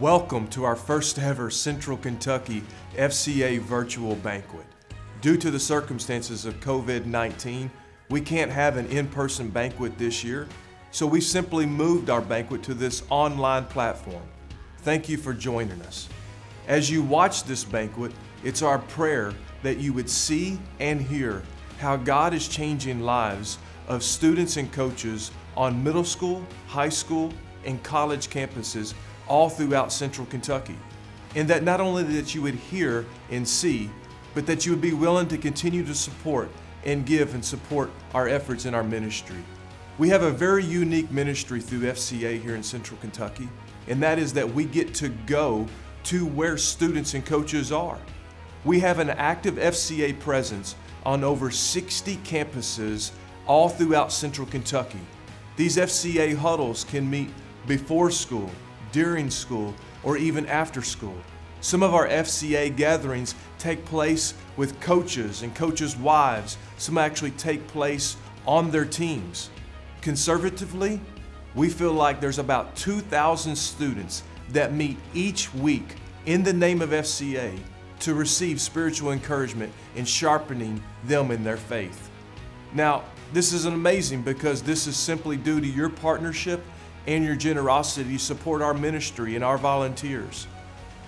Welcome to our first ever Central Kentucky FCA Virtual Banquet. Due to the circumstances of COVID-19, we can't have an in-person banquet this year, so we simply moved our banquet to this online platform. Thank you for joining us. As you watch this banquet, it's our prayer that you would see and hear how God is changing lives of students and coaches on middle school, high school, and college campuses all throughout Central Kentucky. And that not only that you would hear and see, but that you would be willing to continue to support and give and support our efforts in our ministry. We have a very unique ministry through FCA here in Central Kentucky, and that is that we get to go to where students and coaches are. We have an active FCA presence on over 60 campuses all throughout Central Kentucky. These FCA huddles can meet before school, during school, or even after school. Some of our FCA gatherings take place with coaches and coaches' wives. Some actually take place on their teams. Conservatively, we feel like there's about 2,000 students that meet each week in the name of FCA to receive spiritual encouragement and sharpening them in their faith. Now, this is amazing because this is simply due to your partnership and your generosity to support our ministry and our volunteers.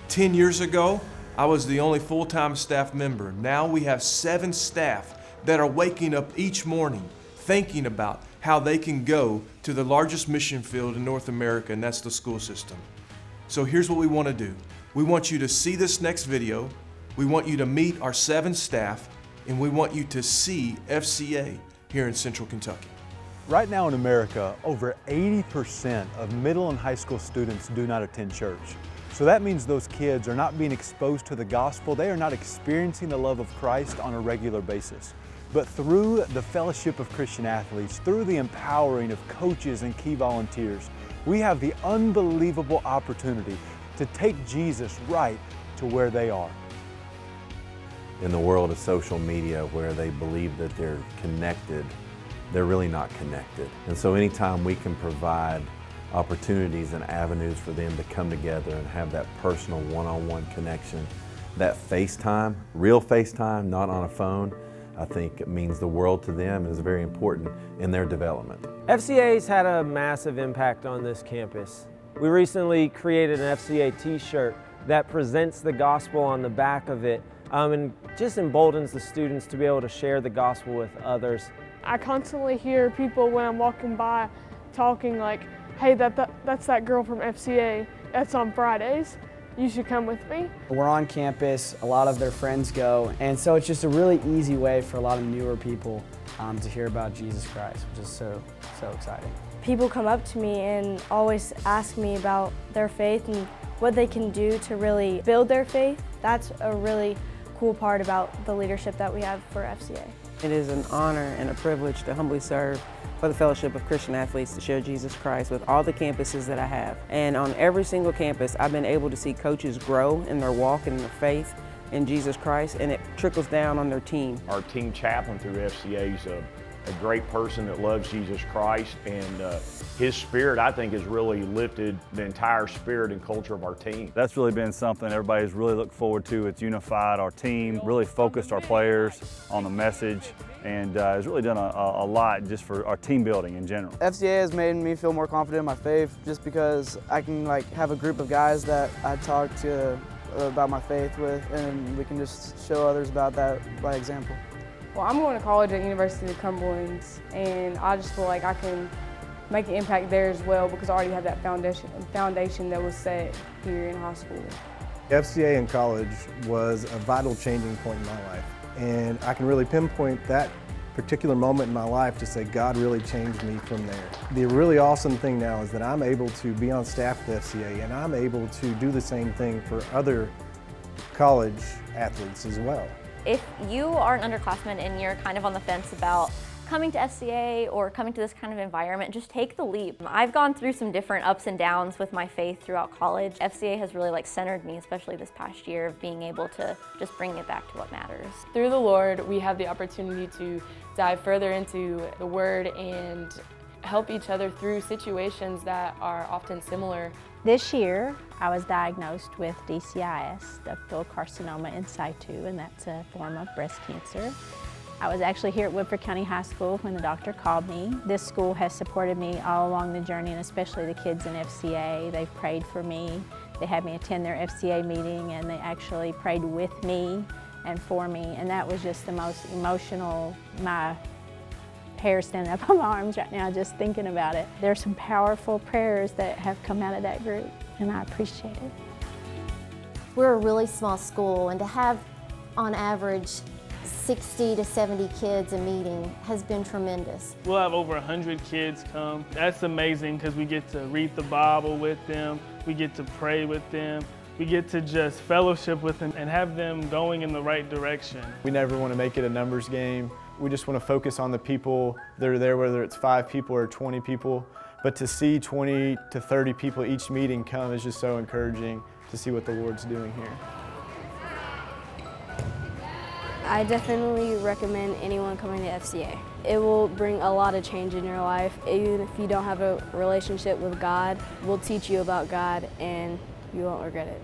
10 years ago, I was the only full-time staff member. Now we have 7 staff that are waking up each morning thinking about how they can go to the largest mission field in North America, and that's the school system. So here's what we want to do. We want you to see this next video. We want you to meet our 7 staff, and we want you to see FCA here in Central Kentucky. Right now in America, over 80% of middle and high school students do not attend church. So that means those kids are not being exposed to the gospel. They are not experiencing the love of Christ on a regular basis. But through the fellowship of Christian athletes, through the empowering of coaches and key volunteers, we have the unbelievable opportunity to take Jesus right to where they are. In the world of social media where they believe that they're connected, they're really not connected. And so anytime we can provide opportunities and avenues for them to come together and have that personal one-on-one connection, that FaceTime, real FaceTime, not on a phone, I think it means the world to them and is very important in their development. FCA's had a massive impact on this campus. We recently created an FCA t-shirt that presents the gospel on the back of it and just emboldens the students to be able to share the gospel with others. I constantly hear people when I'm walking by talking like, hey, that's that girl from FCA, that's on Fridays, you should come with me. We're on campus, a lot of their friends go, and so it's just a really easy way for a lot of newer people to hear about Jesus Christ, which is so exciting. People come up to me and always ask me about their faith and what they can do to really build their faith. That's a really cool part about the leadership that we have for FCA. It is an honor and a privilege to humbly serve for the Fellowship of Christian Athletes to share Jesus Christ with all the campuses that I have. And on every single campus, I've been able to see coaches grow in their walk and in their faith in Jesus Christ, and it trickles down on their team. Our team chaplain through FCA is a great person that loves Jesus Christ, and his spirit, I think, has really lifted the entire spirit and culture of our team. That's really been something everybody's really looked forward to. It's unified our team, really focused our players on the message, and has really done a lot just for our team building in general. FCA has made me feel more confident in my faith just because I can have a group of guys that I talk to about my faith with, and we can just show others about that by example. Well, I'm going to college at University of Cumberland, and I just feel like I can make an impact there as well because I already have that foundation that was set here in high school. FCA in college was a vital changing point in my life, and I can really pinpoint that particular moment in my life to say God really changed me from there. The really awesome thing now is that I'm able to be on staff at FCA, and I'm able to do the same thing for other college athletes as well. If you are an underclassman and you're kind of on the fence about coming to FCA or coming to this kind of environment, just take the leap. I've gone through some different ups and downs with my faith throughout college. FCA has really centered me, especially this past year, of being able to just bring it back to what matters. Through the Lord, we have the opportunity to dive further into the Word and help each other through situations that are often similar. This year, I was diagnosed with DCIS, ductal carcinoma in situ, and that's a form of breast cancer. I was actually here at Woodford County High School when the doctor called me. This school has supported me all along the journey, and especially the kids in FCA. They've prayed for me. They had me attend their FCA meeting, and they actually prayed with me and for me, and that was just the most emotional. My hair standing up on my arms right now just thinking about it. There's some powerful prayers that have come out of that group, and I appreciate it. We're a really small school, and to have, on average, 60 to 70 kids a meeting has been tremendous. We'll have over 100 kids come. That's amazing because we get to read the Bible with them, we get to pray with them, we get to just fellowship with them and have them going in the right direction. We never want to make it a numbers game. We just want to focus on the people that are there, whether it's 5 people or 20 people. But to see 20 to 30 people each meeting come is just so encouraging to see what the Lord's doing here. I definitely recommend anyone coming to FCA. It will bring a lot of change in your life. Even if you don't have a relationship with God, we'll teach you about God and you won't regret it.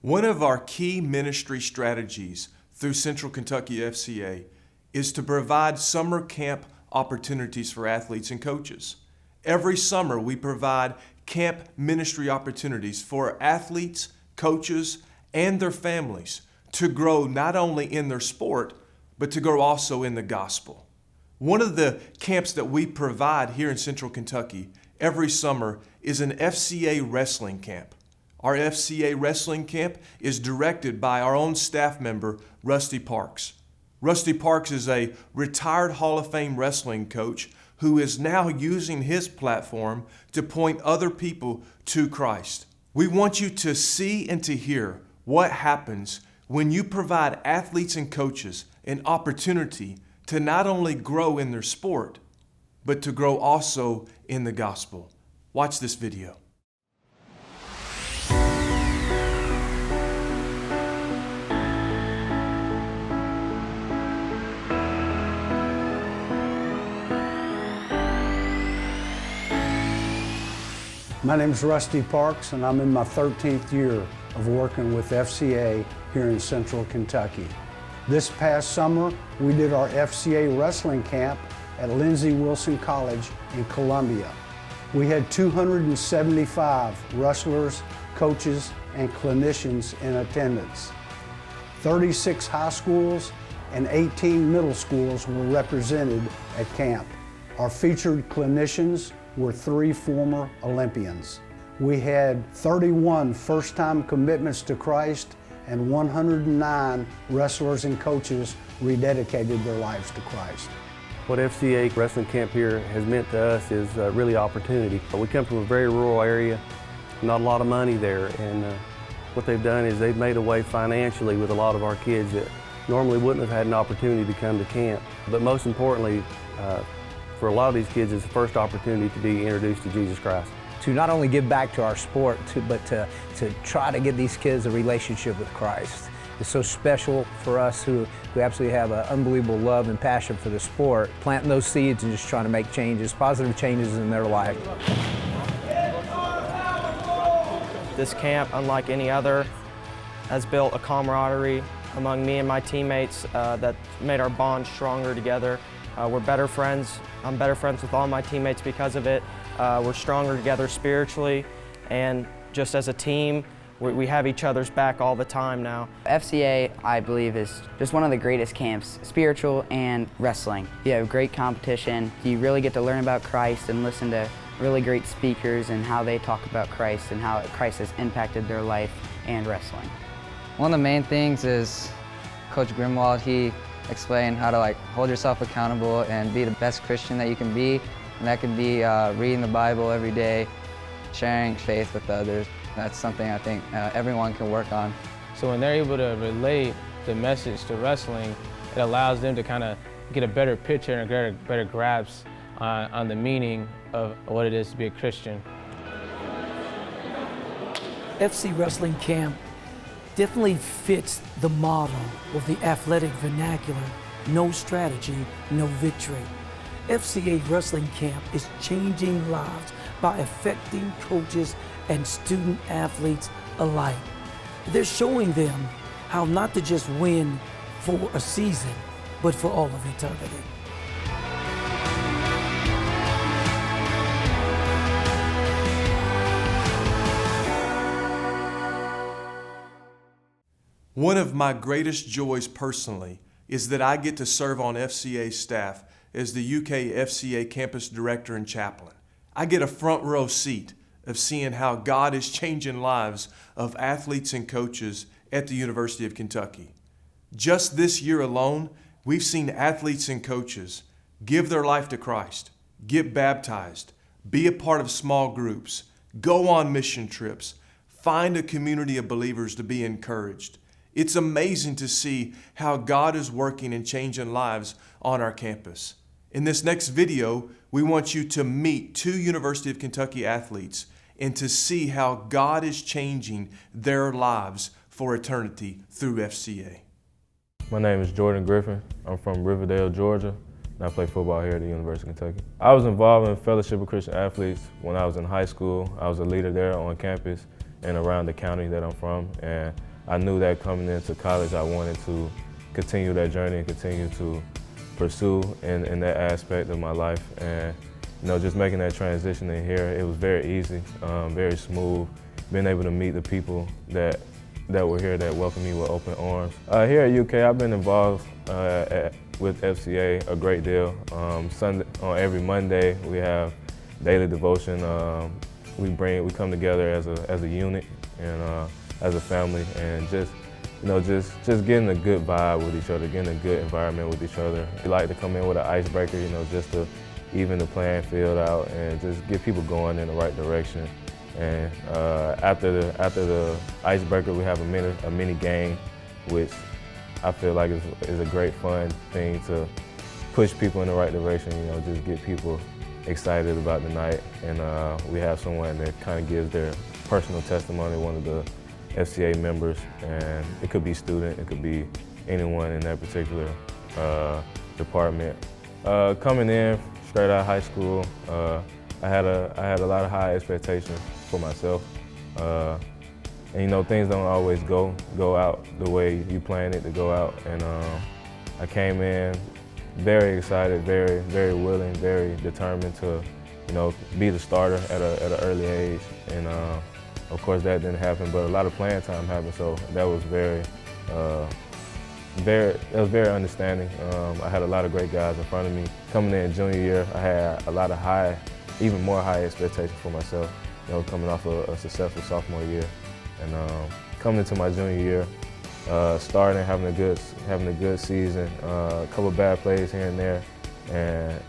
One of our key ministry strategies through Central Kentucky FCA is to provide summer camp opportunities for athletes and coaches. Every summer we provide camp ministry opportunities for athletes, coaches, and their families to grow not only in their sport, but to grow also in the gospel. One of the camps that we provide here in Central Kentucky every summer is an FCA wrestling camp. Our FCA wrestling camp is directed by our own staff member, Rusty Parks. Rusty Parks is a retired Hall of Fame wrestling coach who is now using his platform to point other people to Christ. We want you to see and to hear what happens when you provide athletes and coaches an opportunity to not only grow in their sport, but to grow also in the gospel. Watch this video. My name is Rusty Parks, and I'm in my 13th year of working with FCA here in Central Kentucky. This past summer, we did our FCA wrestling camp at Lindsey Wilson College in Columbia. We had 275 wrestlers, coaches, and clinicians in attendance. 36 high schools and 18 middle schools were represented at camp. Our featured clinicians were 3 former Olympians. We had 31 first-time commitments to Christ, and 109 wrestlers and coaches rededicated their lives to Christ. What FCA Wrestling Camp here has meant to us is really opportunity. We come from a very rural area, not a lot of money there, and what they've done is they've made a way financially with a lot of our kids that normally wouldn't have had an opportunity to come to camp. But most importantly, for a lot of these kids, it's the first opportunity to be introduced to Jesus Christ. To not only give back to our sport, but to try to get these kids a relationship with Christ. It's so special for us who absolutely have an unbelievable love and passion for the sport, planting those seeds and just trying to make changes, positive changes in their life. This camp, unlike any other, has built a camaraderie among me and my teammates that made our bond stronger together. We're better friends. I'm better friends with all my teammates because of it. We're stronger together spiritually, and just as a team, we have each other's back all the time now. FCA, I believe, is just one of the greatest camps, spiritual and wrestling. You have great competition. You really get to learn about Christ and listen to really great speakers and how they talk about Christ and how Christ has impacted their life and wrestling. One of the main things is Coach Grimwald. He explained how to hold yourself accountable and be the best Christian that you can be, and that could be reading the Bible every day, sharing faith with others. That's something I think everyone can work on. So when they're able to relate the message to wrestling, it allows them to kind of get a better picture and a better grasp on the meaning of what it is to be a Christian. FC Wrestling Camp definitely fits the model of the athletic vernacular, no strategy, no victory. FCA Wrestling Camp is changing lives by affecting coaches and student athletes alike. They're showing them how not to just win for a season, but for all of eternity. One of my greatest joys personally is that I get to serve on FCA staff as the UK FCA Campus Director and Chaplain. I get a front row seat of seeing how God is changing lives of athletes and coaches at the University of Kentucky. Just this year alone, we've seen athletes and coaches give their life to Christ, get baptized, be a part of small groups, go on mission trips, find a community of believers to be encouraged. It's amazing to see how God is working and changing lives on our campus. In this next video, we want you to meet 2 University of Kentucky athletes and to see how God is changing their lives for eternity through FCA. My name is Jordan Griffin. I'm from Riverdale, Georgia, and I play football here at the University of Kentucky. I was involved in Fellowship of Christian Athletes when I was in high school. I was a leader there on campus and around the county that I'm from, and I knew that coming into college I wanted to continue that journey and continue to pursue in that aspect of my life. And just making that transition in here, it was very easy, very smooth, being able to meet the people that were here that welcomed me with open arms. Here at UK, I've been involved with FCA a great deal. On every Monday, we have daily devotion. We come together as a unit and as a family, and just getting a good vibe with each other, getting a good environment with each other. We like to come in with an icebreaker, just to even the playing field out and just get people going in the right direction. And after the icebreaker, we have a mini game, which I feel like is a great fun thing to push people in the right direction. Just get people excited about the night. And we have someone that kind of gives their personal testimony, one of the FCA members, and it could be student, it could be anyone in that particular department. Coming in straight out of high school, I had a lot of high expectations for myself, and things don't always go out the way you plan it to go out. And I came in very excited, very, very willing, very determined to be the starter at an early age. And of course, that didn't happen, but a lot of playing time happened, so that was very understanding. I had a lot of great guys in front of me. Coming in junior year, I had a lot of even more high expectations for myself, coming off a successful sophomore year. And coming into my junior year, starting, having a good season, a couple of bad plays here and there, and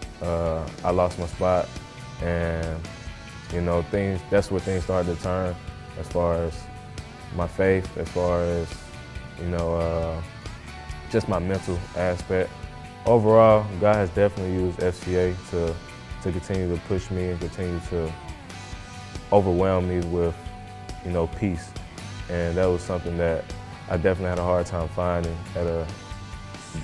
I lost my spot. And that's where things started to turn as far as my faith, as far as just my mental aspect. Overall, God has definitely used FCA to continue to push me and continue to overwhelm me with peace. And that was something that I definitely had a hard time finding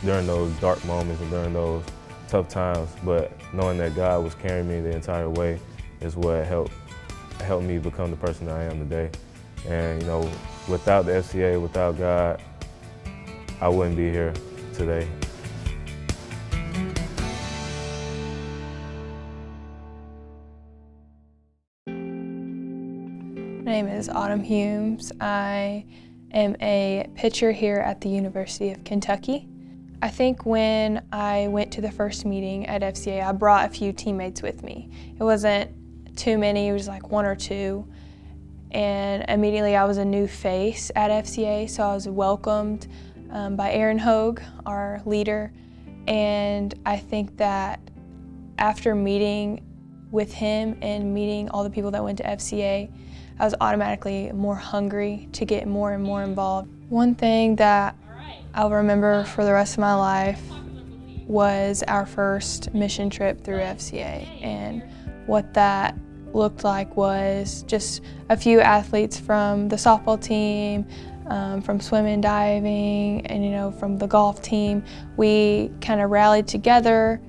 during those dark moments and during those tough times. But knowing that God was carrying me the entire way is what helped me become the person that I am today. And without the FCA, without God, I wouldn't be here today. My name is Autumn Humes. I am a pitcher here at the University of Kentucky. I think when I went to the first meeting at FCA, I brought a few teammates with me. It wasn't too many, it was like 1 or 2. And immediately I was a new face at FCA, so I was welcomed by Aaron Hogue, our leader. And I think that after meeting with him and meeting all the people that went to FCA, I was automatically more hungry to get more and more involved. One thing that I'll remember for the rest of my life was our first mission trip through FCA, and what that looked like was just a few athletes from the softball team, from swimming, diving, and from the golf team. We kind of rallied together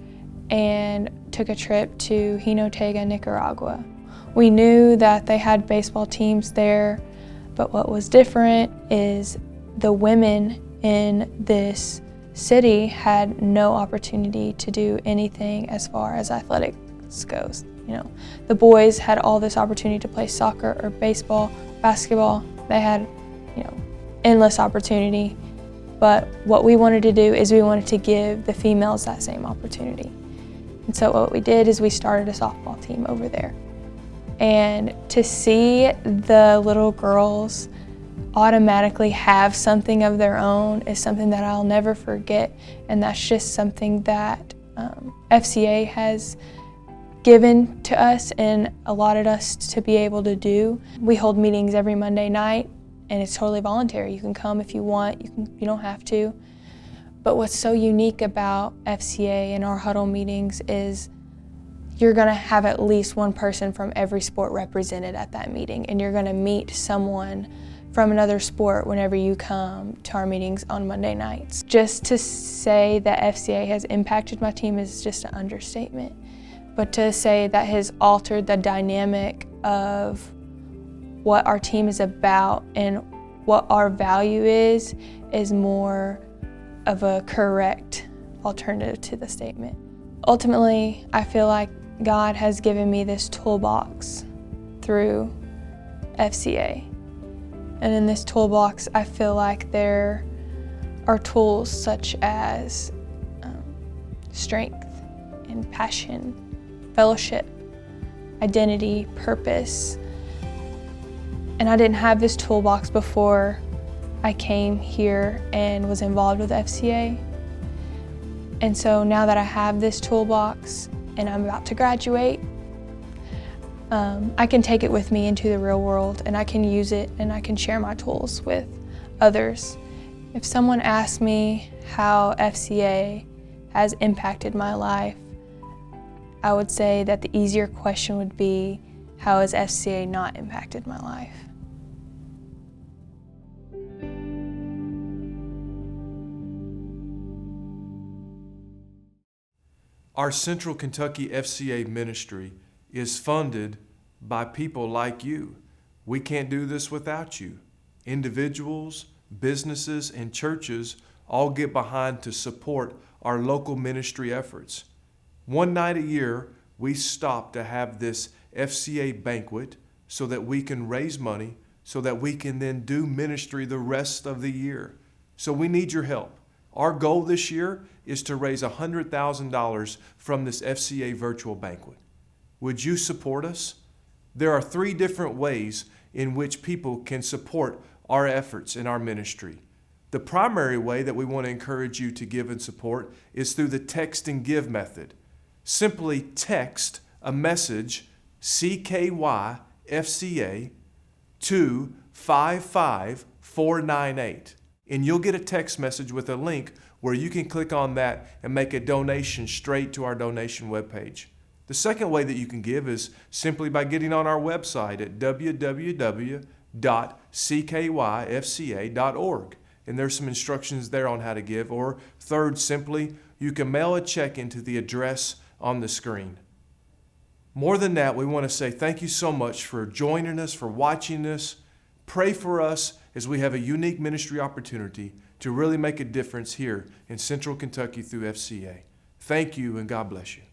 and took a trip to Jinotega, Nicaragua. We knew that they had baseball teams there, but what was different is the women in this city had no opportunity to do anything as far as athletics goes. The boys had all this opportunity to play soccer or baseball, basketball. They had, endless opportunity. But what we wanted to do is we wanted to give the females that same opportunity. And so what we did is we started a softball team over there. And to see the little girls automatically have something of their own is something that I'll never forget. And that's just something that FCA has given to us and allotted us to be able to do. We hold meetings every Monday night, and it's totally voluntary. You can come if you want, you don't have to. But what's so unique about FCA and our huddle meetings is you're gonna have at least one person from every sport represented at that meeting, and you're gonna meet someone from another sport whenever you come to our meetings on Monday nights. Just to say that FCA has impacted my team is just an understatement. But to say that has altered the dynamic of what our team is about and what our value is more of a correct alternative to the statement. Ultimately, I feel like God has given me this toolbox through FCA. And in this toolbox, I feel like there are tools such as strength and passion, fellowship, identity, purpose. And I didn't have this toolbox before I came here and was involved with FCA. And so now that I have this toolbox and I'm about to graduate, I can take it with me into the real world, and I can use it and I can share my tools with others. If someone asks me how FCA has impacted my life, I would say that the easier question would be, how has FCA not impacted my life? Our Central Kentucky FCA ministry is funded by people like you. We can't do this without you. Individuals, businesses, and churches all get behind to support our local ministry efforts. One night a year, we stop to have this FCA banquet so that we can raise money, so that we can then do ministry the rest of the year. So we need your help. Our goal this year is to raise $100,000 from this FCA virtual banquet. Would you support us? There are 3 different ways in which people can support our efforts in our ministry. The primary way that we want to encourage you to give and support is through the text and give method. Simply text a message, CKYFCA, to 55498. And you'll get a text message with a link where you can click on that and make a donation straight to our donation webpage. The second way that you can give is simply by getting on our website at www.CKYFCA.org. And there's some instructions there on how to give. Or third, simply, you can mail a check into the address on the screen. More than that, we want to say thank you so much for joining us, for watching this. Pray for us as we have a unique ministry opportunity to really make a difference here in Central Kentucky through FCA. Thank you, and God bless you.